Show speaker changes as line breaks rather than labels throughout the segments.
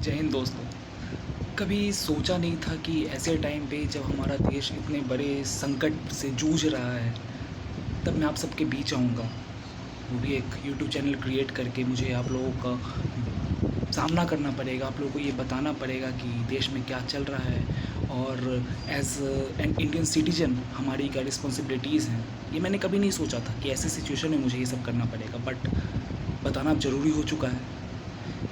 जय हिंद दोस्तों। कभी सोचा नहीं था कि ऐसे टाइम पे जब हमारा देश इतने बड़े संकट से जूझ रहा है, तब मैं आप सबके बीच आऊँगा। वो भी एक यूट्यूब चैनल क्रिएट करके मुझे आप लोगों का सामना करना पड़ेगा, आप लोगों को ये बताना पड़ेगा कि देश में क्या चल रहा है और एज़ एन इंडियन सिटीजन हमारी क्या रिस्पॉन्सिबिलिटीज़ हैं। ये मैंने कभी नहीं सोचा था कि ऐसे सिचुएशन में मुझे ये सब करना पड़ेगा, बट बताना अब ज़रूरी हो चुका है।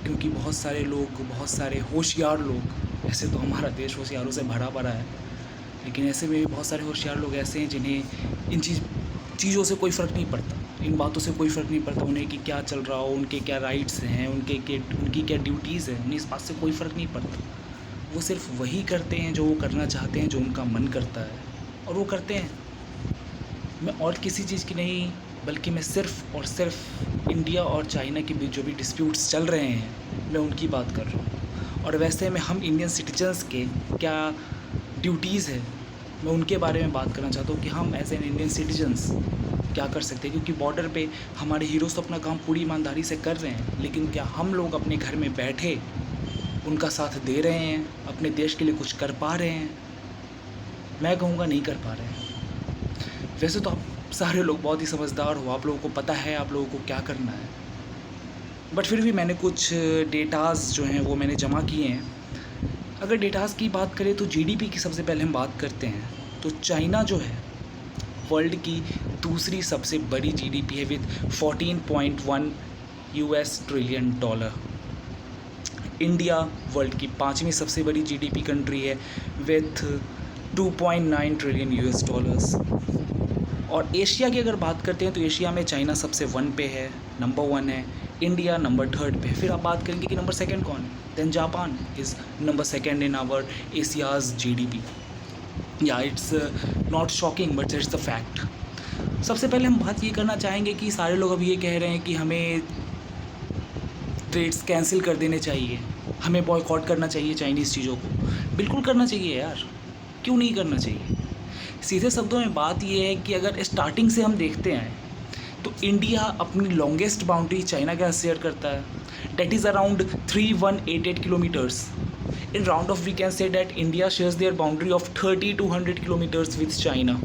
क्योंकि बहुत सारे लोग, बहुत सारे होशियार लोग, ऐसे तो हमारा देश होशियारों से भरा पड़ा है, लेकिन ऐसे में भी बहुत सारे होशियार लोग ऐसे हैं जिन्हें इन चीज़ों से कोई फ़र्क नहीं पड़ता, इन बातों से कोई फ़र्क नहीं पड़ता उन्हें कि क्या चल रहा हो, उनके क्या राइट्स हैं, उनकी क्या ड्यूटीज़ हैं, उन्हें इस बात से कोई फ़र्क नहीं पड़ता। वो सिर्फ वही करते हैं जो वो करना चाहते हैं, जो उनका मन करता है, और वो करते हैं। मैं और किसी चीज़ की नहीं, बल्कि मैं सिर्फ़ और सिर्फ इंडिया और चाइना के बीच जो भी डिस्प्यूट्स चल रहे हैं, मैं उनकी बात कर रहा हूँ। और वैसे में हम इंडियन सिटीजन्स के क्या ड्यूटीज़ है, मैं उनके बारे में बात करना चाहता हूँ कि हम एज एन इंडियन सिटीजन्स क्या कर सकते हैं। क्योंकि बॉर्डर पे हमारे हीरोज़ तो अपना काम पूरी ईमानदारी से कर रहे हैं, लेकिन क्या हम लोग अपने घर में बैठे उनका साथ दे रहे हैं, अपने देश के लिए कुछ कर पा रहे हैं? मैं कहूँगा नहीं कर पा रहे हैं। वैसे तो आप सारे लोग बहुत ही समझदार हो, आप लोगों को पता है आप लोगों को क्या करना है, बट फिर भी मैंने कुछ डेटाज़ जो हैं वो मैंने जमा किए हैं। अगर डेटाज़ की बात करें तो जीडीपी की सबसे पहले हम बात करते हैं, तो चाइना जो है वर्ल्ड की दूसरी सबसे बड़ी जीडीपी है with 14.1 US trillion dollar. India world की पाँचवीं सबसे बड़ी जीडीपी कंट्री है विथ 2.9 ट्रिलियन यूएस डॉलर्स। और एशिया की अगर बात करते हैं तो एशिया में चाइना सबसे पे है, नंबर 1 है, इंडिया नंबर 3 पे है। फिर आप बात करेंगे कि नंबर 2 कौन है, then Japan is number 2 in our Asia's GDP. Yeah it's not shocking but it's the fact. सबसे पहले हम बात ये करना चाहेंगे कि सारे लोग अब ये कह रहे हैं कि हमें ट्रेड्स कैंसिल कर देने चाहिए, हमें बॉयकॉट करना चाहिए चाइनीज़ चीज़ों को। बिल्कुल करना चाहिए यार, क्यों नहीं करना चाहिए। सीधे शब्दों में बात यह है कि अगर स्टार्टिंग से हम देखते हैं तो इंडिया अपनी लॉन्गेस्ट बाउंड्री चाइना के साथ शेयर करता है, that is around 3188 kilometres. In round off we can say that India shares their boundary of 3200 kilometres with China,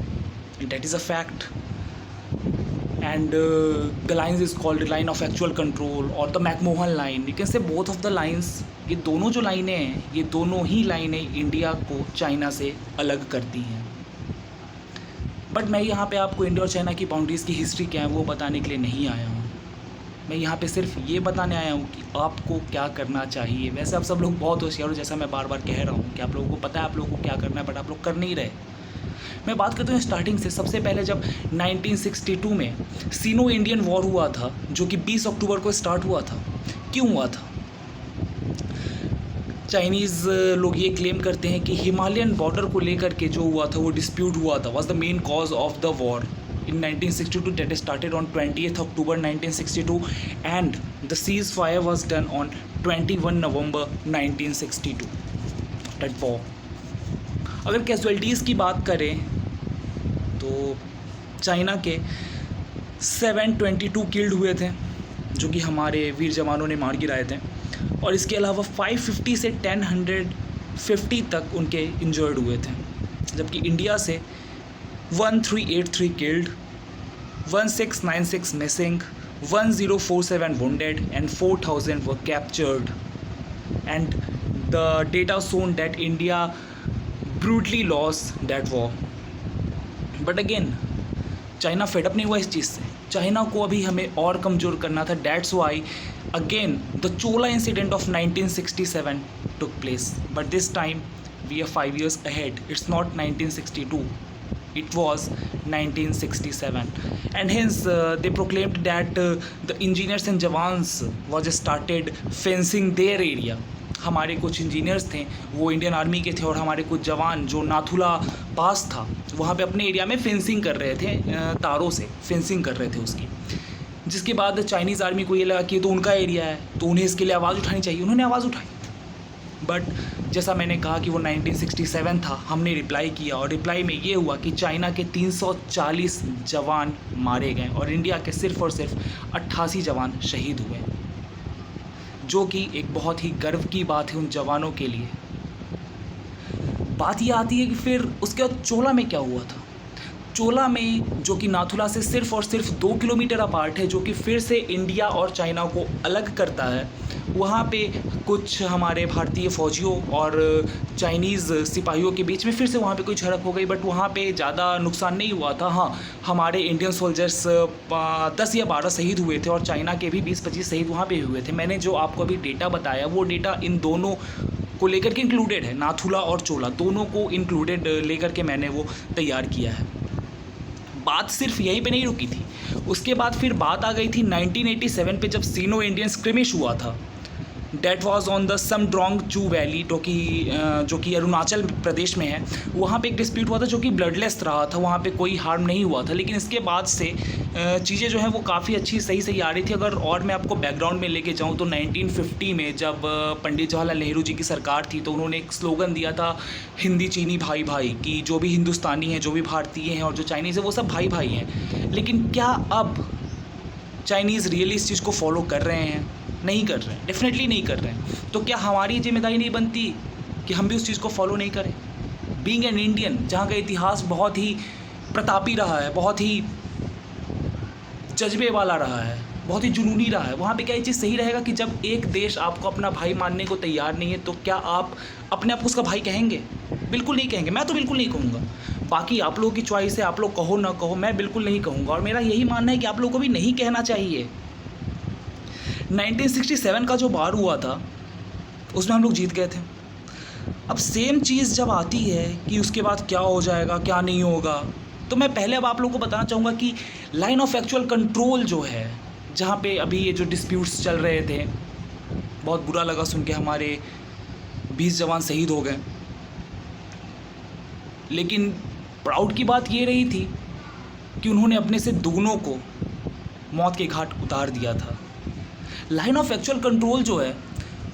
that is a fact. and the lines is called the line of actual control or the McMahon line, you can say both of the lines. ये दोनों जो लाइनें हैं, ये दोनों ही लाइनें India को China से अलग करती हैं। बट मैं यहाँ पे आपको इंडिया और चाइना की बाउंड्रीज़ की हिस्ट्री क्या है वो बताने के लिए नहीं आया हूँ। मैं यहाँ पे सिर्फ ये बताने आया हूँ कि आपको क्या करना चाहिए। वैसे आप सब लोग बहुत होशियार हो, जैसा मैं बार बार कह रहा हूँ कि आप लोगों को पता है आप लोगों को क्या करना है, बट आप लोग कर नहीं रहे। मैं बात करता हूँ स्टार्टिंग से। सबसे पहले जब 1962 में सीनो इंडियन वॉर हुआ था, जो कि 20 अक्टूबर को स्टार्ट हुआ था। क्यों हुआ था? चाइनीज़ लोग ये क्लेम करते हैं कि हिमालयन बॉर्डर को लेकर के जो हुआ था, वो डिस्प्यूट हुआ था, was the main cause of the war in 1962 that started on 20th October 1962 and the ceasefire was done on 21 November 1962. That war. अगर कैजुअलिटीज़ की बात करें तो चाइना के 722 किल्ड हुए थे, जो कि हमारे वीर जवानों ने मार गिराए थे, और इसके अलावा 550 से 1050 तक उनके इंजर्ड हुए थे। जबकि इंडिया से 1383 killed, 1696 missing, 1047 wounded and 4000 were captured, and the data shown that India brutally lost that war. But again China fed up नहीं हुआ इस चीज़ से, चाइना को अभी हमें और कमज़ोर करना था। That's why again the Chola incident of 1967 took place, but this time we are 5 years ahead. It's not 1962, it was 1967, and hence they proclaimed that the engineers and jawans was started fencing their area. हमारे कुछ engineers थे वो Indian army के थे, और हमारे कुछ जवान जो नाथुला पास था वहाँ पे अपने एरिया में फेंसिंग कर रहे थे, तारों से फेंसिंग कर रहे थे उसकी। जिसके बाद चाइनीज़ आर्मी को ये लगा कि ये तो उनका एरिया है, तो उन्हें इसके लिए आवाज़ उठानी चाहिए। उन्होंने आवाज़ उठाई, बट जैसा मैंने कहा कि वो 1967 था, हमने रिप्लाई किया, और रिप्लाई में ये हुआ कि चाइना के 340 जवान मारे गए और इंडिया के सिर्फ और सिर्फ 88 जवान शहीद हुए। जो कि एक बहुत ही गर्व की बात है उन जवानों के लिए। बात ये आती है कि फिर उसके बाद चोला में क्या हुआ था। चोला में, जो कि नाथुला से सिर्फ़ और सिर्फ 2 किलोमीटर अपार्ट है, जो कि फिर से इंडिया और चाइना को अलग करता है, वहाँ पे कुछ हमारे भारतीय फ़ौजियों और चाइनीज़ सिपाहियों के बीच में फिर से वहाँ पे कोई झड़प हो गई। बट वहाँ पे ज़्यादा नुकसान नहीं हुआ था। हाँ, हमारे इंडियन सोल्जर्स 10 या 12 शहीद हुए थे और चाइना के भी 20-25 शहीद वहाँ पे हुए थे। मैंने जो आपको अभी डेटा बताया वो डेटा इन दोनों को लेकर के इंक्लूडेड है, नाथुला और चोला दोनों को इंक्लूडेड लेकर के मैंने वो तैयार किया है। बात सिर्फ यहीं पे नहीं रुकी थी, उसके बाद फिर बात आ गई थी 1987 पे, जब सीनो इंडियन स्क्रिमिश हुआ था। डैट वाज ऑन द समड्रोंग चू वैली, जो कि अरुणाचल प्रदेश में है। वहाँ पे एक डिस्प्यूट हुआ था जो कि ब्लडलेस रहा था, वहाँ पे कोई हार्म नहीं हुआ था। लेकिन इसके बाद से चीज़ें जो हैं वो काफ़ी अच्छी सही आ रही थी। अगर और मैं आपको बैकग्राउंड में लेके जाऊँ तो 1950 में जब पंडित जवाहरलाल नेहरू जी की सरकार थी, तो उन्होंने एक स्लोगन दिया था, हिंदी चीनी भाई भाई, कि जो भी हिंदुस्तानी हैं, जो भी भारतीय हैं और जो चाइनीज़ है, वो सब भाई भाई हैं। लेकिन क्या अब चाइनीज़ रियली इस चीज़ को फॉलो कर रहे हैं? नहीं कर रहे हैं, डेफिनेटली नहीं कर रहे हैं। तो क्या हमारी जिम्मेदारी नहीं बनती कि हम भी उस चीज़ को फॉलो नहीं करें? बीइंग एन इंडियन, जहाँ का इतिहास बहुत ही प्रतापी रहा है, बहुत ही जज्बे वाला रहा है, बहुत ही जुनूनी रहा है, वहाँ पे क्या ये चीज़ सही रहेगा कि जब एक देश आपको अपना भाई मानने को तैयार नहीं है, तो क्या आप अपने आप को उसका भाई कहेंगे? बिल्कुल नहीं कहेंगे। मैं तो बिल्कुल नहीं कहूँगा। बाकी आप लोगों की चॉइस है, आप लोग कहो ना कहो, मैं बिल्कुल नहीं कहूँगा। और मेरा यही मानना है कि आप लोगों को भी नहीं कहना चाहिए। 1967 का जो वार हुआ था, उसमें हम लोग जीत गए थे। अब सेम चीज़ जब आती है कि उसके बाद क्या हो जाएगा, क्या नहीं होगा, तो मैं पहले अब आप लोगों को बताना चाहूँगा कि लाइन ऑफ एक्चुअल कंट्रोल जो है, जहाँ पे अभी ये जो डिस्प्यूट्स चल रहे थे, बहुत बुरा लगा सुन के, हमारे 20 जवान शहीद हो गए। लेकिन प्राउड की बात ये रही थी कि उन्होंने अपने से दुगनों को मौत के घाट उतार दिया था। लाइन ऑफ एक्चुअल कंट्रोल जो है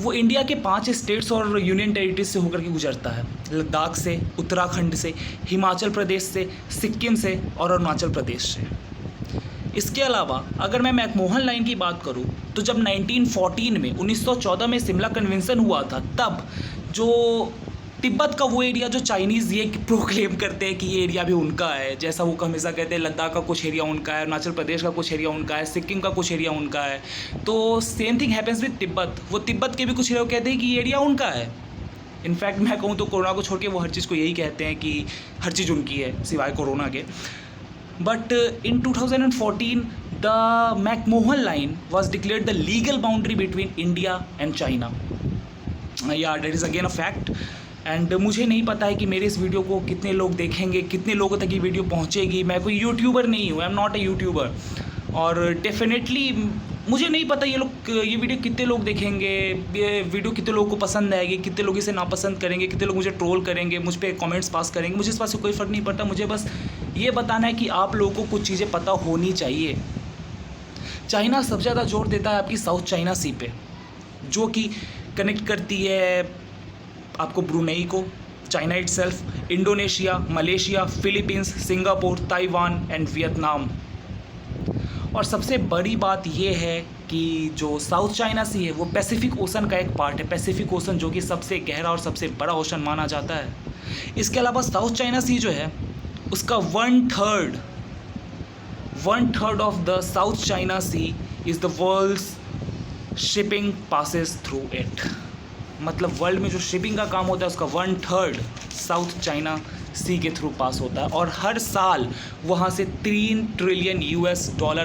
वो इंडिया के 5 स्टेट्स और यूनियन टेरिटरीज से होकर के गुजरता है। लद्दाख से, उत्तराखंड से, हिमाचल प्रदेश से, सिक्किम से और अरुणाचल प्रदेश से। इसके अलावा अगर मैं मैकमोहन लाइन की बात करूं, तो जब 1914 में 1914 में शिमला कन्वेंशन हुआ था, तब जो तिब्बत का वो एरिया जो चाइनीज़ ये प्रोक्लेम करते हैं कि ये एरिया भी उनका है, जैसा वो हमेशा कहते हैं लद्दाख का कुछ एरिया उनका है, अरुणाचल प्रदेश का कुछ एरिया उनका है, सिक्किम का कुछ एरिया उनका है, तो same thing happens with Tibet. वो तिब्बत के भी कुछ एरिया कहते हैं कि ये एरिया उनका है। इनफैक्ट मैं कहूँ तो कोरोना को छोड़ के वो हर चीज़ को यही कहते हैं कि हर चीज़ उनकी है सिवाय कोरोना के। But in 2014 the McMahon Line was declared the legal boundary between India and China. Yeah that is again a fact. And मुझे नहीं पता है कि मेरे इस वीडियो को कितने लोग देखेंगे, कितने लोगों तक ये वीडियो पहुंचेगी। मैं कोई यूट्यूबर नहीं हूँ, I am not a YouTuber. और डेफिनेटली मुझे नहीं पता ये वीडियो कितने लोग देखेंगे, ये वीडियो कितने लोगों को पसंद आएगी, कितने लोग इसे नापसंद करेंगे, कितने लोग मुझे ट्रोल करेंगे, मुझ पर कमेंट्स पास करेंगे। मुझे इस बात से कोई फ़र्क नहीं पड़ता। मुझे बस ये बताना है कि आप लोगों को कुछ चीज़ें पता होनी चाहिए। चाइना सबसे ज़्यादा जोर देता है आपकी साउथ चाइना सी पे, जो कि कनेक्ट करती है आपको ब्रुनेई को, China itself, Indonesia, Malaysia, Philippines, Singapore, Taiwan and Vietnam. और सबसे बड़ी बात ये है कि जो साउथ चाइना सी है वो पैसिफिक ओशन का एक पार्ट है। पैसिफिक ओशन जो कि सबसे गहरा और सबसे बड़ा ओशन माना जाता है। इसके अलावा साउथ चाइना सी जो है उसका 1/3 of the South China Sea is the world's shipping passes through it. मतलब वर्ल्ड में जो शिपिंग का काम होता है उसका 1/3 साउथ चाइना सी के थ्रू पास होता है। और हर साल वहाँ से $3 ट्रिलियन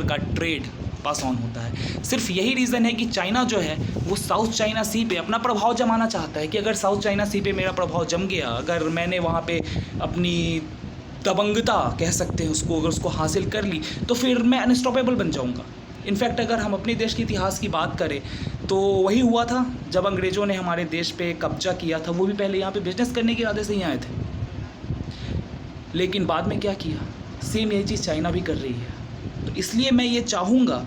का ट्रेड पास ऑन होता है। सिर्फ यही रीज़न है कि चाइना जो है वो साउथ चाइना सी पे अपना प्रभाव जमाना चाहता है कि अगर साउथ चाइना सी पे मेरा प्रभाव जम गया, अगर मैंने वहाँ पे अपनी दबंगता कह सकते हैं उसको, अगर उसको हासिल कर ली, तो फिर मैं अनस्टॉपेबल बन जाऊँगा। इनफैक्ट अगर हम अपने देश के इतिहास की बात करें तो वही हुआ था जब अंग्रेज़ों ने हमारे देश पे कब्जा किया था। वो भी पहले यहाँ पे बिजनेस करने के इरादे से ही आए थे, लेकिन बाद में क्या किया, सेम यही चीज़ चाइना भी कर रही है। तो इसलिए मैं ये चाहूँगा,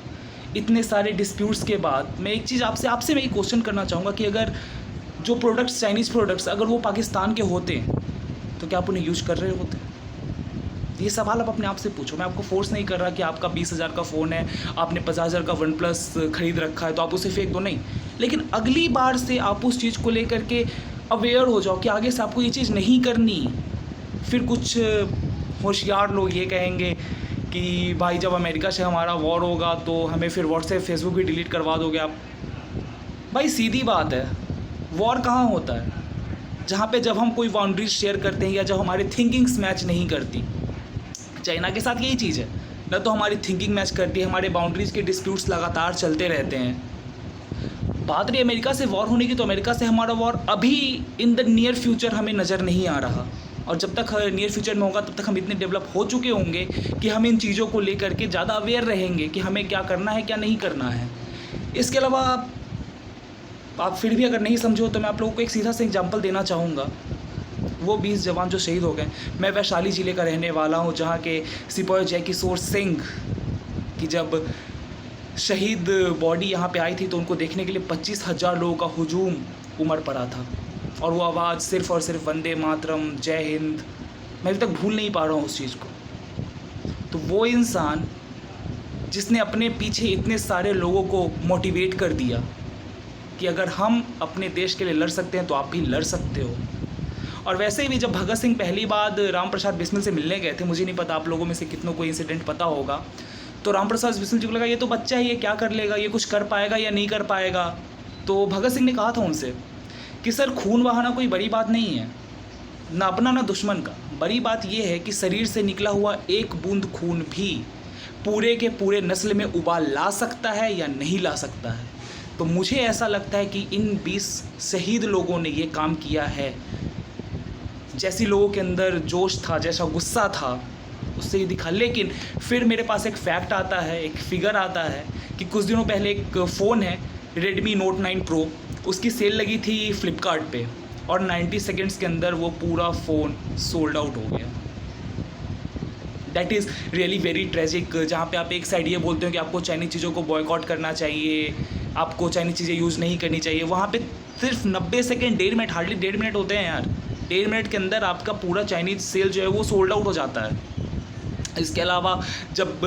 इतने सारे डिस्प्यूट्स के बाद मैं एक चीज़ आपसे मैं ये क्वेश्चन करना चाहूँगा कि अगर जो प्रोडक्ट्स, चाइनीज़ प्रोडक्ट्स, अगर वो पाकिस्तान के होते तो क्या आप उन्हें यूज कर रहे होते? ये सवाल आप अपने आप से पूछो। मैं आपको फोर्स नहीं कर रहा कि आपका 20,000 का फ़ोन है, आपने 50,000 का वन प्लस खरीद रखा है तो आप उसे फेंक दो, नहीं। लेकिन अगली बार से आप उस चीज़ को लेकर के अवेयर हो जाओ कि आगे से आपको ये चीज़ नहीं करनी। फिर कुछ होशियार लोग ये कहेंगे कि भाई जब अमेरिका से हमारा वॉर होगा तो हमें फिर व्हाट्सएप फेसबुक भी डिलीट करवा दोगे आप। भाई सीधी बात है, वॉर कहाँ होता है? जहाँ पे जब हम कोई बाउंड्रीज शेयर करते हैं या जब हमारी थिंकिंग्स मैच नहीं करती। चाइना के साथ यही चीज़ है, न तो हमारी थिंकिंग मैच करती है, हमारे बाउंड्रीज़ के डिस्प्यूट्स लगातार चलते रहते हैं। बात रही अमेरिका से वॉर होने की, तो अमेरिका से हमारा वॉर अभी इन द नियर फ्यूचर हमें नज़र नहीं आ रहा, और जब तक नियर फ्यूचर में होगा तब तक हम इतने डेवलप हो चुके होंगे कि हम इन चीज़ों को लेकर के ज़्यादा अवेयर रहेंगे कि हमें क्या करना है क्या नहीं करना है। इसके अलावा आप फिर भी अगर नहीं समझो तो मैं आप लोगों को एक सीधा सा एग्जांपल देना चाहूँगा। वो 20 जवान जो शहीद हो गए, मैं वैशाली ज़िले का रहने वाला हूँ, जहाँ के सिपाही जय किशोर सिंह की जब शहीद बॉडी यहाँ पे आई थी तो उनको देखने के लिए 25,000 लोगों का हुजूम उमड़ पड़ा था, और वो आवाज़ सिर्फ़ और सिर्फ वंदे मातरम, जय हिंद। मैं अभी तक भूल नहीं पा रहा हूँ उस चीज़ को। तो वो इंसान जिसने अपने पीछे इतने सारे लोगों को मोटिवेट कर दिया कि अगर हम अपने देश के लिए लड़ सकते हैं तो आप भी लड़ सकते हो। और वैसे भी जब भगत सिंह पहली बार राम प्रसाद बिस्मिल से मिलने गए थे, मुझे नहीं पता आप लोगों में से कितनों को इंसिडेंट पता होगा, तो राम प्रसाद बिस्मिल जी को लगा ये तो बच्चा है, ये क्या कर लेगा, ये कुछ कर पाएगा या नहीं कर पाएगा। तो भगत सिंह ने कहा था उनसे कि सर, खून बहाना कोई बड़ी बात नहीं है, ना अपना ना दुश्मन का। बड़ी बात यह है कि शरीर से निकला हुआ एक बूंद खून भी पूरे के पूरे नस्ल में उबाल ला सकता है या नहीं ला सकता है। तो मुझे ऐसा लगता है कि इन 20 शहीद लोगों ने ये काम किया है। जैसी लोगों के अंदर जोश था, जैसा गुस्सा था, उससे ही दिखा। लेकिन फिर मेरे पास एक फैक्ट आता है, एक फिगर आता है कि कुछ दिनों पहले एक फ़ोन है Redmi Note 9 Pro, उसकी सेल लगी थी फ्लिपकार्ट पे, और 90 सेकेंड्स के अंदर वो पूरा फ़ोन सोल्ड आउट हो गया। That is really very tragic. जहाँ पे आप एक साइड ये बोलते हो कि आपको चाइनीज़ चीज़ों को बॉयकॉट करना चाहिए, आपको चाइनीज़ चीज़ें यूज़ नहीं करनी चाहिए, वहाँ पे सिर्फ 90 सेकेंड, 1.5 मिनट, हार्डली 1.5 मिनट होते हैं यार। 1.5 मिनट के अंदर आपका पूरा चाइनीज़ सेल जो है वो सोल्ड आउट हो जाता है। इसके अलावा जब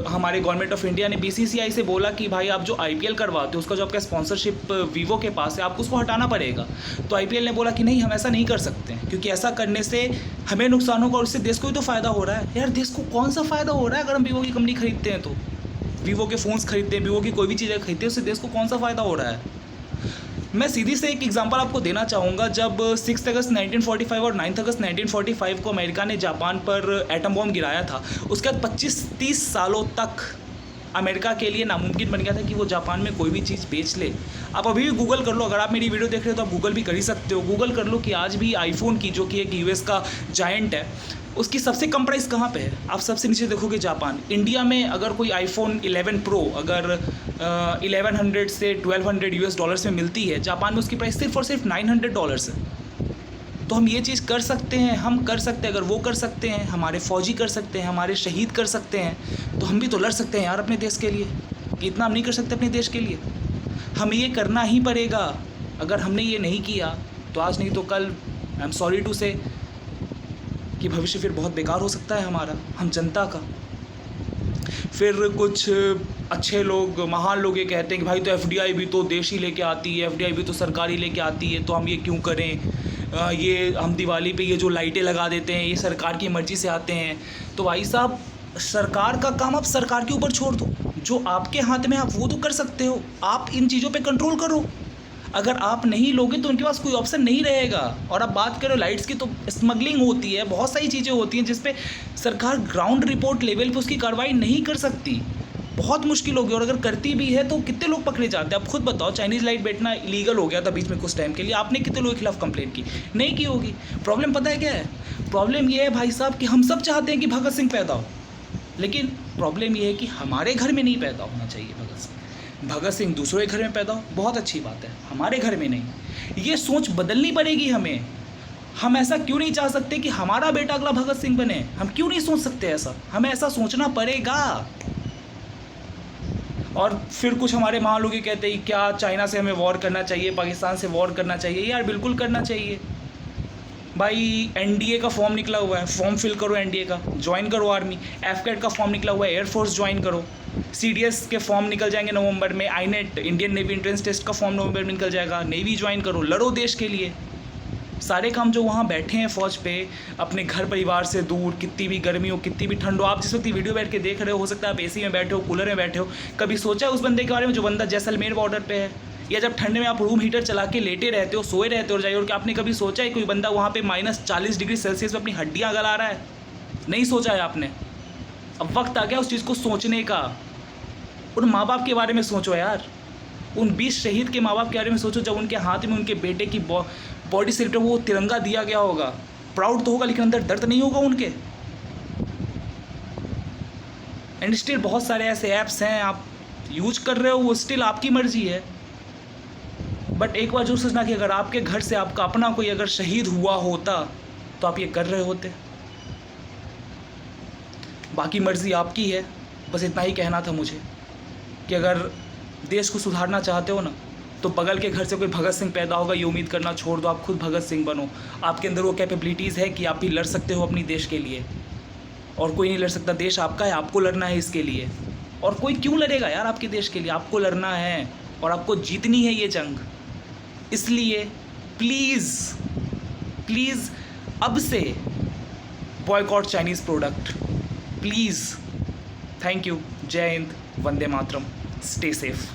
हमारे गवर्नमेंट ऑफ इंडिया ने BCCI से बोला कि भाई आप जो IPL करवाते हो उसका जो आपका स्पॉन्सरशिप वीवो के पास है, आपको उसको हटाना पड़ेगा, तो IPL ने बोला कि नहीं, हम ऐसा नहीं कर सकते हैं, क्योंकि ऐसा करने से हमें नुकसान होगा और इससे देश को भी तो फ़ायदा हो रहा है। यार, देश को कौन सा फ़ायदा हो रहा है अगर हम वीवो की कंपनी खरीदते हैं? तो वीवो के फ़ोन्स खरीदते हैं, वीवो की कोई भी चीज़ें खरीदते हैं, उससे देश को कौन सा फ़ायदा हो रहा है? मैं सीधी से एक एग्जांपल आपको देना चाहूँगा। जब 6 अगस्त 1945 और 9 अगस्त 1945 को अमेरिका ने जापान पर एटम बॉम्ब गिराया था, उसके बाद 25-30 सालों तक अमेरिका के लिए नामुमकिन बन गया था कि वो जापान में कोई भी चीज़ बेच ले। आप अभी भी गूगल कर लो, अगर आप मेरी वीडियो देख रहे हो तो आप गूगल भी कर ही सकते हो। गूगल कर लो कि आज भी आईफोन की, जो कि एक US का जायंट है, उसकी सबसे कम प्राइस कहाँ पे है? आप सबसे नीचे देखोगे जापान। इंडिया में अगर कोई iPhone 11 Pro अगर 1100 से 1200 US डॉलर्स में मिलती है, जापान में उसकी प्राइस सिर्फ और सिर्फ $900 है। तो हम ये चीज़ कर सकते हैं, हम कर सकते हैं। अगर वो कर सकते हैं, हमारे फ़ौजी कर सकते हैं, हमारे शहीद कर सकते हैं, तो हम भी तो लड़ सकते हैं यार अपने देश के लिए। कि इतना हम नहीं कर सकते अपने देश के लिए? हमें ये करना ही पड़ेगा। अगर हमने ये नहीं किया तो आज नहीं तो कल, आई एम सॉरी टू से, कि भविष्य फिर बहुत बेकार हो सकता है हमारा, हम जनता का। फिर कुछ अच्छे लोग, महान लोग ये कहते हैं कि भाई तो FDI भी तो देश ही लेके आती है, FDI भी तो सरकारी लेके आती है, तो हम ये क्यों करें? ये हम दिवाली पे ये जो लाइटें लगा देते हैं, ये सरकार की मर्ज़ी से आते हैं। तो भाई साहब, सरकार का काम आप सरकार के ऊपर छोड़ दो। जो आपके हाथ में आप वो तो कर सकते हो। आप इन चीज़ों पे कंट्रोल करो। अगर आप नहीं लोगे तो उनके पास कोई ऑप्शन नहीं रहेगा। और अब बात करो लाइट्स की, तो स्मगलिंग होती है, बहुत सारी चीज़ें होती हैं जिस पे सरकार ग्राउंड रिपोर्ट लेवल पे उसकी कार्रवाई नहीं कर सकती। बहुत मुश्किल होगी, और अगर करती भी है तो कितने लोग पकड़े जाते हैं? आप खुद बताओ। चाइनीज़ लाइट बैठना इलीगल हो गया था बीच में कुछ टाइम के लिए, आपने कितने लोगों के खिलाफ कंप्लेंट की? नहीं की होगी। प्रॉब्लम पता है क्या है? प्रॉब्लम ये है भाई साहब कि हम सब चाहते हैं कि भगत सिंह पैदा हो, लेकिन प्रॉब्लम ये है कि हमारे घर में नहीं पैदा होना चाहिए भगत सिंह। भगत सिंह दूसरों के घर में पैदा हो, बहुत अच्छी बात है, हमारे घर में नहीं। ये सोच बदलनी पड़ेगी हमें। हम ऐसा क्यों नहीं चाह सकते कि हमारा बेटा अगला भगत सिंह बने? हम क्यों नहीं सोच सकते ऐसा? हमें ऐसा सोचना पड़ेगा। और फिर कुछ हमारे महान लोग ये कहते हैं क्या चाइना से हमें वॉर करना चाहिए, पाकिस्तान से वॉर करना चाहिए? यार बिल्कुल करना चाहिए। भाई एनडीए का फॉर्म निकला हुआ है, फॉर्म फिल करो एनडीए का, ज्वाइन करो आर्मी। एफकेट का फॉर्म निकला हुआ है, एयरफोर्स ज्वाइन करो। सीडीएस के फॉर्म निकल जाएंगे नवंबर में। आईनेट इंडियन नेवी एंट्रेंस टेस्ट का फॉर्म नवंबर में निकल जाएगा। नेवी ज्वाइन करो, लड़ो देश के लिए। सारे काम जो वहाँ बैठे हैं फौज पे, अपने घर परिवार से दूर, कितनी भी गर्मी हो, कितनी भी ठंड हो, आप जिस वक्त ये वीडियो बैठ के देख रहे हो सकता है आप एसी में बैठे हो, कूलर में बैठे हो, कभी सोचा है उस बंदे के बारे में जो बंदा जैसलमेर बॉर्डर पे है? या जब ठंड में आप रूम हीटर चला के लेटे रहते हो, सोए रहते हो रजाई ओढ़ के, आपने कभी सोचा है कोई बंदा वहाँ पे -40 डिग्री सेल्सियस में अपनी हड्डियाँ गला रहा है? नहीं सोचा है आपने। अब वक्त आ गया उस चीज़ को सोचने का। उन माँ बाप के बारे में सोचो यार, उन 20 शहीद के माँ बाप के बारे में सोचो, जब उनके हाथ में उनके बेटे की बॉडी से वो तिरंगा दिया गया होगा। प्राउड तो होगा लेकिन अंदर दर्द नहीं होगा उनके। एंड स्टिल बहुत सारे ऐसे ऐप्स हैं आप यूज कर रहे हो, वो स्टिल आपकी मर्जी है। बट एक बार जरूर सोचना कि अगर आपके घर से आपका अपना कोई अगर शहीद हुआ होता तो आप ये कर रहे होते। बाकी मर्जी आपकी है। बस इतना ही कहना था मुझे कि अगर देश को सुधारना चाहते हो ना, तो बगल के घर से कोई भगत सिंह पैदा होगा ये उम्मीद करना छोड़ दो। आप खुद भगत सिंह बनो। आपके अंदर वो कैपेबिलिटीज़ है कि आप भी लड़ सकते हो अपनी देश के लिए, और कोई नहीं लड़ सकता। देश आपका है, आपको लड़ना है इसके लिए। और कोई क्यों लड़ेगा यार आपके देश के लिए? आपको लड़ना है और आपको जीतनी है ये जंग। इसलिए प्लीज़ प्लीज़ अब से boycott Chinese product, please. Thank you. जय हिंद, वंदे मातरम, स्टे सेफ।